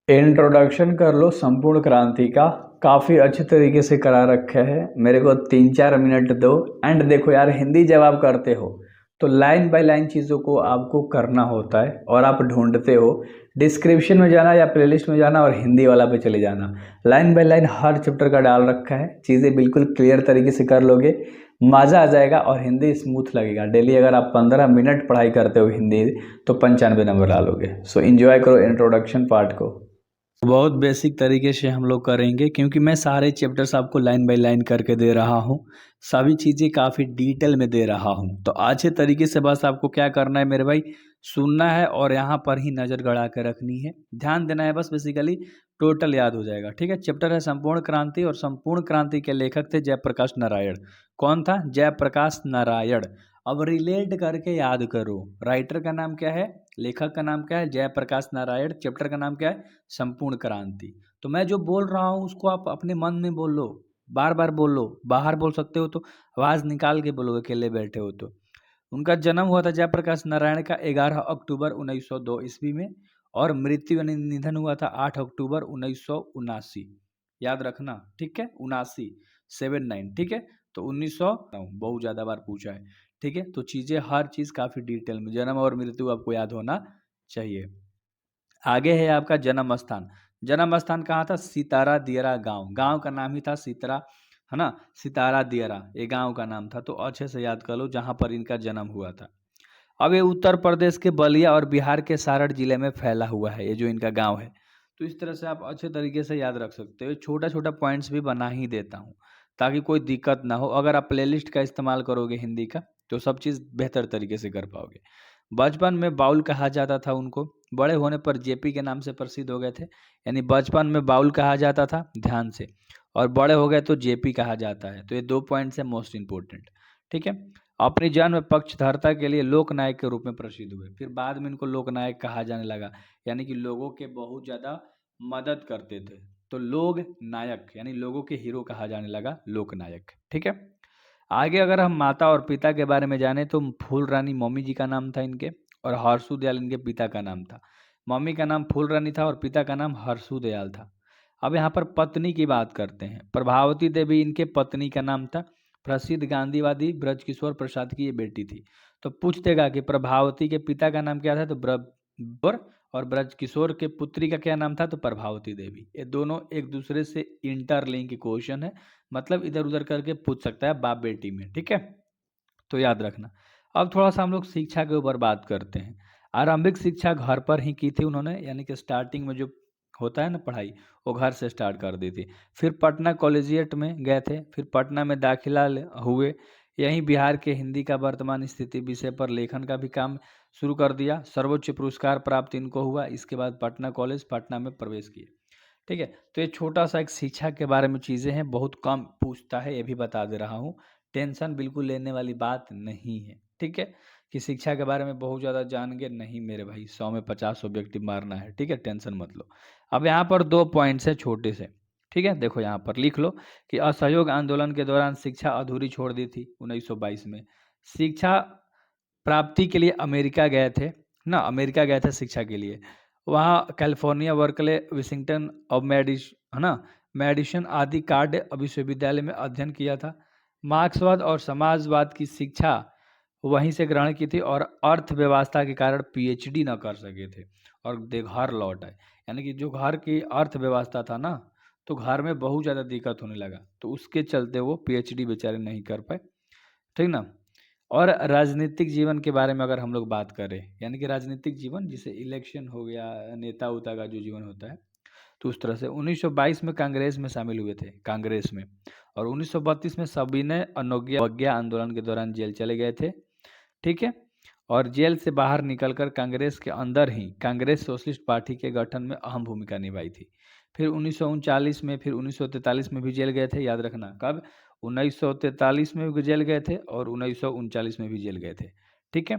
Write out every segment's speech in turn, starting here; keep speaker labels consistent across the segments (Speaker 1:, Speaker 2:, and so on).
Speaker 1: Introduction कर लो संपूर्ण क्रांति का। काफ़ी अच्छे तरीके से करा रखा है। मेरे को 3-4 मिनट दो। एंड देखो यार, हिंदी जब आप करते हो तो लाइन बाय लाइन चीज़ों को आपको करना होता है और आप ढूंढते हो। डिस्क्रिप्शन में जाना या प्लेलिस्ट में जाना और हिंदी वाला पे चले जाना। Line by line her chapter का डाल रखा है। चीज़ें बिल्कुल क्लियर तरीके से कर लोगे, मज़ा आ जाएगा और हिंदी स्मूथ लगेगा। डेली अगर आप 15 मिनट पढ़ाई करते हो हिंदी तो 95 नंबर डालोगे। सो इन्जॉय करो इंट्रोडक्शन पार्ट को। बहुत बेसिक तरीके से हम लोग करेंगे क्योंकि मैं सारे चैप्टर्स आपको लाइन बाय लाइन करके दे रहा हूँ। सभी चीज़ें काफ़ी डिटेल में दे रहा हूँ, तो अच्छे तरीके से बस आपको क्या करना है मेरे भाई, सुनना है और यहाँ पर ही नज़र गड़ा के रखनी है, ध्यान देना है बस। बेसिकली टोटल याद हो जाएगा। ठीक है, चैप्टर है संपूर्ण क्रांति और संपूर्ण क्रांति के लेखक थे जयप्रकाश नारायण। कौन था? जयप्रकाश नारायण। अब रिलेट करके याद करो। राइटर का नाम क्या है, लेखक का नाम क्या है? जयप्रकाश नारायण। चैप्टर का नाम क्या है? संपूर्ण क्रांति। तो मैं जो बोल रहा हूँ उसको आप अपने मन में बोल लो, बार बार बोल लो। बाहर बोल सकते हो तो आवाज़ निकाल के बोलो, अकेले बैठे हो तो। उनका जन्म हुआ था जयप्रकाश नारायण का 11 अक्टूबर 1902 ईस्वी में और मृत्यु यानी निधन हुआ था 8 अक्टूबर 1979। याद रखना, ठीक है, 79, ठीक है। तो 1900 बहुत ज़्यादा बार पूछा है, ठीक है। तो चीज़ें, हर चीज़ काफ़ी डिटेल में, जन्म और मृत्यु आपको याद होना चाहिए। आगे है आपका जन्म स्थान। जन्म स्थान कहाँ था? सितारा दियरा गांव। गांव का नाम ही था सितारा, है ना, सितारा दियरा, ये गांव का नाम था। तो अच्छे से याद कर लो जहाँ पर इनका जन्म हुआ था। अब ये उत्तर प्रदेश के बलिया और बिहार के सारण जिले में फैला हुआ है, ये जो इनका गांव है। तो इस तरह से आप अच्छे तरीके से याद रख सकते हो। छोटा छोटा पॉइंट्स भी बना ही देता हूँ ताकि कोई दिक्कत ना हो। अगर आप प्लेलिस्ट का इस्तेमाल करोगे हिंदी का तो सब चीज़ बेहतर तरीके से कर पाओगे। बचपन में बाउल कहा जाता था उनको, बड़े होने पर जेपी के नाम से प्रसिद्ध हो गए थे। यानी बचपन में बाउल कहा जाता था, ध्यान से, और बड़े हो गए तो जेपी कहा जाता है। तो ये 2 पॉइंट्स है मोस्ट इंपॉर्टेंट, ठीक है। अपनी जन्म पक्षधरता के लिए लोकनायक के रूप में प्रसिद्ध हुए, फिर बाद में इनको लोकनायक कहा जाने लगा। यानी कि लोगों के बहुत ज़्यादा मदद करते थे, तो लोग नायक यानी लोगों के हीरो कहा जाने लगा, लोकनायक, ठीक है। आगे अगर हम माता और पिता के बारे में जाने तो फूल रानी मम्मी जी का नाम था इनके, और हर्षु दयाल इनके पिता का नाम था। मम्मी का नाम फूल रानी था और पिता का नाम हर्षु दयाल था। अब यहाँ पर पत्नी की बात करते हैं। प्रभावती देवी इनके पत्नी का नाम था। प्रसिद्ध गांधीवादी ब्रजकिशोर प्रसाद की ये बेटी थी। तो पूछ देगा कि प्रभावती के पिता का नाम क्या था, तो ब्रजकिशोर, और ब्रजकिशोर के पुत्री का क्या नाम था, तो प्रभावती देवी। ये दोनों एक दूसरे से इंटरलिंक क्वेश्चन है, मतलब इधर उधर करके पूछ सकता है बाप बेटी में, ठीक है। तो याद रखना। अब थोड़ा सा हम लोग शिक्षा के ऊपर बात करते हैं। आरंभिक शिक्षा घर पर ही की थी उन्होंने, यानी कि स्टार्टिंग में जो होता है ना पढ़ाई, वो घर से स्टार्ट कर दी थी। फिर पटना कॉलेजिएट में गए थे, फिर पटना में दाखिला हुए। यहीं बिहार के हिंदी का वर्तमान स्थिति विषय पर लेखन का भी काम शुरू कर दिया। सर्वोच्च पुरस्कार प्राप्त इनको हुआ। इसके बाद पटना कॉलेज, पटना में प्रवेश किए, ठीक है। तो ये छोटा सा एक शिक्षा के बारे में चीज़ें हैं, बहुत कम पूछता है, ये भी बता दे रहा हूँ। टेंशन बिल्कुल लेने वाली बात नहीं है, ठीक है, कि शिक्षा के बारे में बहुत ज़्यादा जान गए नहीं मेरे भाई, 100 में 50 ऑब्जेक्टिव मारना है, ठीक है, टेंशन मत लो। अब यहाँ पर 2 पॉइंट्स है छोटे से, ठीक है। देखो यहाँ पर लिख लो कि असहयोग आंदोलन के दौरान शिक्षा अधूरी छोड़ दी थी 1922 में। शिक्षा प्राप्ति के लिए अमेरिका गए थे ना, अमेरिका गए थे शिक्षा के लिए। वहाँ कैलिफोर्निया, वर्कले, विशिंगटन और है ना, मेडिसन आदि कार्ड विश्वविद्यालय में अध्ययन किया था। मार्क्सवाद और समाजवाद की शिक्षा वहीं से ग्रहण की थी और अर्थव्यवस्था के कारण पीएचडी न कर सके थे और घर लौट आए। यानी कि जो घर की अर्थव्यवस्था था ना, तो घर में बहुत ज़्यादा दिक्कत होने लगा, तो उसके चलते वो पीएचडी बेचारे नहीं कर पाए, ठीक ना। और राजनीतिक जीवन के बारे में अगर हम लोग बात करें, यानी कि राजनीतिक जीवन जिसे इलेक्शन हो गया, नेता उता का जो जीवन होता है, तो उस तरह से 1922 में कांग्रेस में शामिल हुए थे, कांग्रेस में। और 1932 में सविनय अवज्ञा आंदोलन के दौरान जेल चले गए थे, ठीक है। और जेल से बाहर निकलकर कांग्रेस के अंदर ही कांग्रेस सोशलिस्ट पार्टी के गठन में अहम भूमिका निभाई थी। फिर 1939 में, फिर 1943 में भी जेल गए थे, याद रखना कब, 1943 में भी जेल गए थे और 1939 में भी जेल गए थे, ठीक है।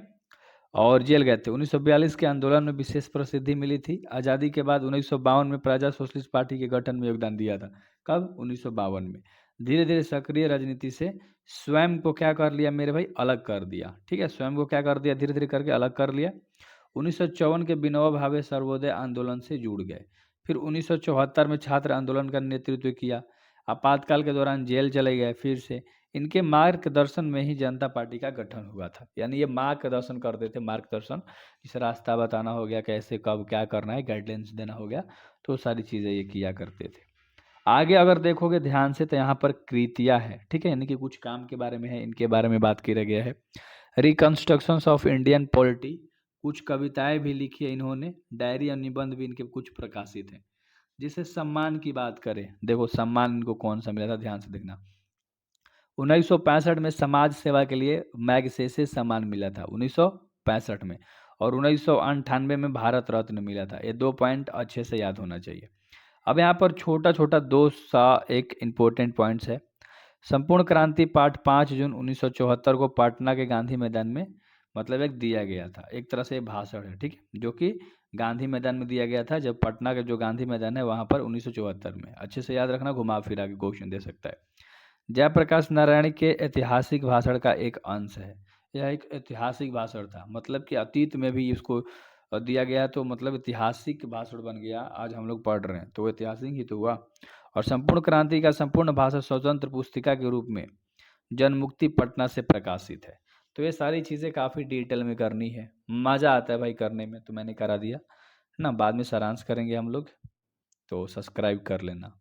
Speaker 1: और जेल गए थे। 1942 के आंदोलन में विशेष प्रसिद्धि मिली थी। आज़ादी के बाद 1952 में प्रजा सोशलिस्ट पार्टी के गठन में योगदान दिया था। कब? 1952 में। धीरे धीरे सक्रिय राजनीति से स्वयं को क्या कर लिया मेरे भाई, अलग कर दिया, ठीक है। स्वयं को क्या कर दिया, धीरे धीरे करके अलग कर लिया। 1954 के विनोबा भावे सर्वोदय आंदोलन से जुड़ गए। फिर 1974 में छात्र आंदोलन का नेतृत्व किया। आपातकाल के दौरान जेल चले गए फिर से। इनके मार्गदर्शन में ही जनता पार्टी का गठन हुआ था। यानी ये मार्गदर्शन करते थे, मार्गदर्शन, जैसे रास्ता बताना हो गया, कैसे कब क्या करना है, गाइडलाइंस देना हो गया, तो सारी चीज़ें ये किया करते थे। आगे अगर देखोगे ध्यान से तो यहाँ पर कृतियाँ है, ठीक है, यानी कि कुछ काम के बारे में है, इनके बारे में बात किया गया है। रिकंस्ट्रक्शंस ऑफ इंडियन पॉलिटी, कुछ कविताएं भी लिखी है इन्होंने, डायरी और निबंध भी इनके कुछ प्रकाशित हैं। जिसे सम्मान की बात करें, देखो सम्मान इनको कौन सा मिला था, ध्यान से देखना। 1965 में समाज सेवा के लिए मैगसेसे सम्मान मिला था, 1965 में, और 1998 में भारत रत्न मिला था। ये 2 पॉइंट अच्छे से याद होना चाहिए। अब यहाँ पर छोटा छोटा दो सा एक इम्पोर्टेंट पॉइंट्स है। संपूर्ण क्रांति पाठ 5 जून 1974 को पटना के गांधी मैदान में मतलब एक दिया गया था, एक तरह से भाषण है, ठीक है, जो कि गांधी मैदान में दिया गया था, जब पटना का जो गांधी मैदान है वहां पर 1974 में। अच्छे से याद रखना, घुमा फिरा के क्वेश्चन दे सकता है। जयप्रकाश नारायण के ऐतिहासिक भाषण का एक अंश है। यह एक ऐतिहासिक भाषण था, मतलब कि अतीत में भी इसको दिया गया, तो मतलब ऐतिहासिक भाषण बन गया, आज हम लोग पढ़ रहे हैं तो ऐतिहासिक ही तो हुआ। और संपूर्ण क्रांति का संपूर्ण भाषण स्वतंत्र पुस्तिका के रूप में जनमुक्ति पटना से प्रकाशित है। तो ये सारी चीज़ें काफ़ी डिटेल में करनी है, मज़ा आता है भाई करने में, तो मैंने करा दिया है ना। बाद में सारांश करेंगे हम लोग, तो सब्सक्राइब कर लेना।